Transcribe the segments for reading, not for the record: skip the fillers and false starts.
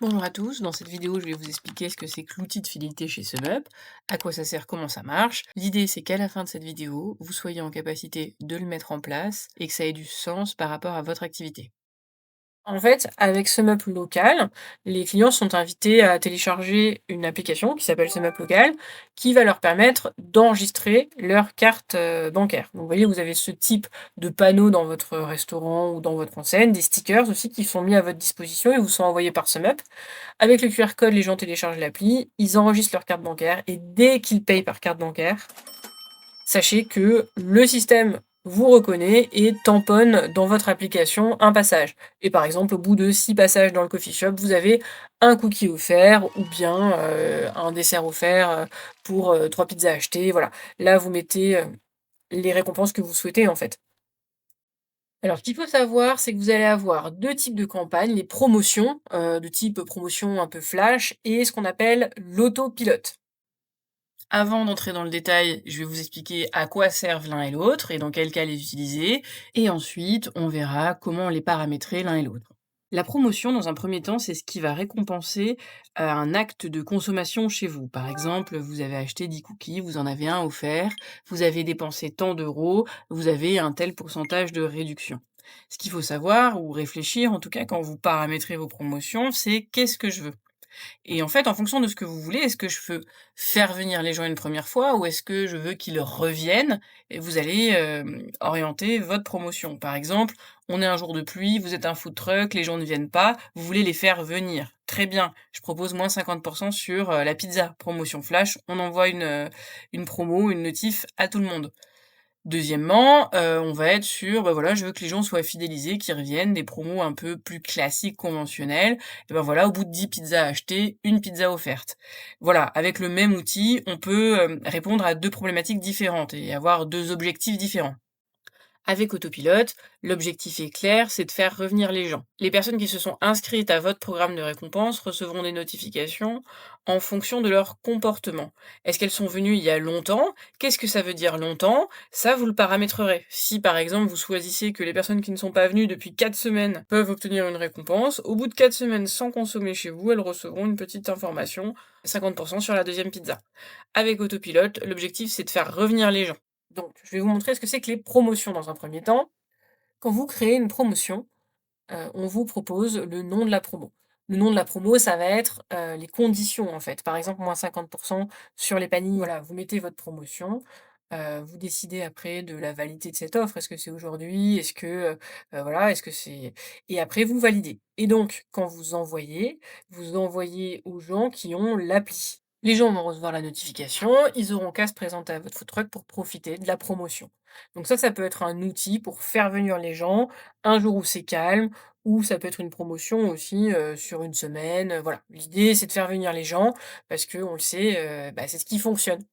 Bonjour à tous, dans cette vidéo je vais vous expliquer ce que c'est que l'outil de fidélité chez SumUp, à quoi ça sert, comment ça marche. L'idée c'est qu'à la fin de cette vidéo, vous soyez en capacité de le mettre en place et que ça ait du sens par rapport à votre activité. En fait, avec SumUp Local, les clients sont invités à télécharger une application qui s'appelle SumUp Local, qui va leur permettre d'enregistrer leur carte bancaire. Donc, vous voyez, vous avez ce type de panneau dans votre restaurant ou dans votre enseigne, des stickers aussi qui sont mis à votre disposition et vous sont envoyés par SumUp. Avec le QR code, les gens téléchargent l'appli, ils enregistrent leur carte bancaire et dès qu'ils payent par carte bancaire, sachez que le système vous reconnaît et tamponne dans votre application un passage. Et par exemple, au bout de 6 passages dans le coffee shop, vous avez un cookie offert ou bien un dessert offert pour 3 pizzas achetées. Voilà. Là, vous mettez les récompenses que vous souhaitez en fait. Alors, ce qu'il faut savoir, c'est que vous allez avoir 2 types de campagnes, les promotions, de type promotion un peu flash et ce qu'on appelle l'autopilote. Avant d'entrer dans le détail, je vais vous expliquer à quoi servent l'un et l'autre et dans quel cas les utiliser et ensuite on verra comment les paramétrer l'un et l'autre. La promotion, dans un premier temps, c'est ce qui va récompenser, un acte de consommation chez vous. Par exemple, vous avez acheté 10 cookies, vous en avez un offert, vous avez dépensé tant d'euros, vous avez un tel pourcentage de réduction. Ce qu'il faut savoir ou réfléchir, en tout cas, quand vous paramétrez vos promotions, c'est: «Qu'est-ce que je veux?» Et en fait, en fonction de ce que vous voulez, est-ce que je veux faire venir les gens une première fois ou est-ce que je veux qu'ils reviennent? Et vous allez, orienter votre promotion. Par exemple, on est un jour de pluie, vous êtes un food truck, les gens ne viennent pas, vous voulez les faire venir. Très bien, je propose moins 50 sur, la pizza. Promotion flash, on envoie une promo, une notif à tout le monde. Deuxièmement, on va être sur, bah, voilà, je veux que les gens soient fidélisés, qu'ils reviennent, des promos un peu plus classiques, conventionnelles. Et ben voilà, au bout de 10 pizzas achetées, une pizza offerte. Voilà, avec le même outil, on peut, répondre à 2 problématiques différentes et avoir 2 objectifs différents. Avec Autopilote, l'objectif est clair, c'est de faire revenir les gens. Les personnes qui se sont inscrites à votre programme de récompense recevront des notifications en fonction de leur comportement. Est-ce qu'elles sont venues il y a longtemps? Qu'est-ce que ça veut dire longtemps? Ça, vous le paramétrerez. Si par exemple vous choisissez que les personnes qui ne sont pas venues depuis 4 semaines peuvent obtenir une récompense, au bout de 4 semaines sans consommer chez vous, elles recevront une petite information, 50% sur la deuxième pizza. Avec Autopilote, l'objectif c'est de faire revenir les gens. Donc, je vais vous montrer ce que c'est que les promotions dans un premier temps. Quand vous créez une promotion, on vous propose le nom de la promo. Le nom de la promo, ça va être, les conditions, en fait. Par exemple, moins 50 sur les paniers. Voilà, vous mettez votre promotion, vous décidez après de la validité de cette offre. Est-ce que c'est aujourd'hui? Est-ce que, voilà, est-ce que c'est et après vous validez et donc quand vous envoyez aux gens qui ont l'appli. Les gens vont recevoir la notification, ils auront qu'à se présenter à votre food truck pour profiter de la promotion. Donc ça peut être un outil pour faire venir les gens un jour où c'est calme, ou ça peut être une promotion aussi, sur une semaine, voilà. L'idée, c'est de faire venir les gens parce qu'on le sait, bah, c'est ce qui fonctionne.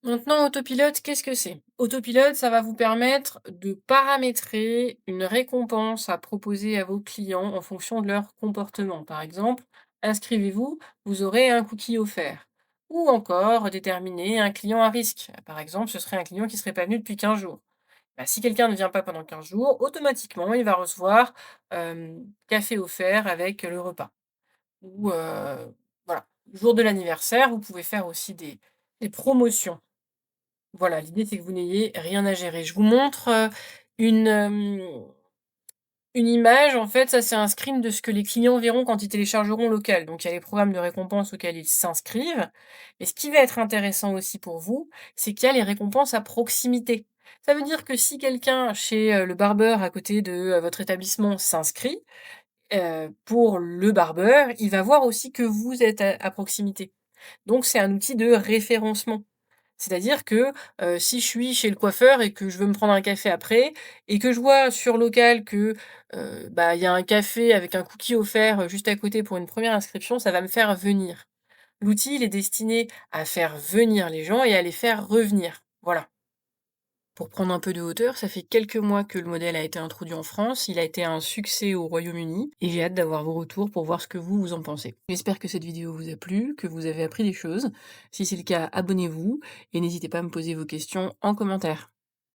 Maintenant, Autopilote, qu'est-ce que c'est? Autopilote, ça va vous permettre de paramétrer une récompense à proposer à vos clients en fonction de leur comportement. Par exemple, inscrivez-vous, vous aurez un cookie offert. Ou encore déterminer un client à risque. Par exemple, ce serait un client qui serait pas venu depuis 15 jours. Bah, si quelqu'un ne vient pas pendant 15 jours, automatiquement, il va recevoir café offert avec le repas. Ou voilà. Jour de l'anniversaire, vous pouvez faire aussi des promotions. Voilà, l'idée, c'est que vous n'ayez rien à gérer. Je vous montre, une, une image, en fait, ça, c'est un screen de ce que les clients verront quand ils téléchargeront Local. Donc il y a les programmes de récompense auxquels ils s'inscrivent. Mais ce qui va être intéressant aussi pour vous, c'est qu'il y a les récompenses à proximité. Ça veut dire que si quelqu'un chez, le barbeur à côté de, votre établissement s'inscrit, pour le barbeur, il va voir aussi que vous êtes à proximité. Donc c'est un outil de référencement. C'est-à-dire que, si je suis chez le coiffeur et que je veux me prendre un café après et que je vois sur Local que, bah, il y a un café avec un cookie offert, juste à côté pour une première inscription, ça va me faire venir. L'outil, il est destiné à faire venir les gens et à les faire revenir. Voilà. Pour prendre un peu de hauteur, ça fait quelques mois que le modèle a été introduit en France, il a été un succès au Royaume-Uni et j'ai hâte d'avoir vos retours pour voir ce que vous en pensez. J'espère que cette vidéo vous a plu, que vous avez appris des choses. Si c'est le cas, abonnez-vous et n'hésitez pas à me poser vos questions en commentaire.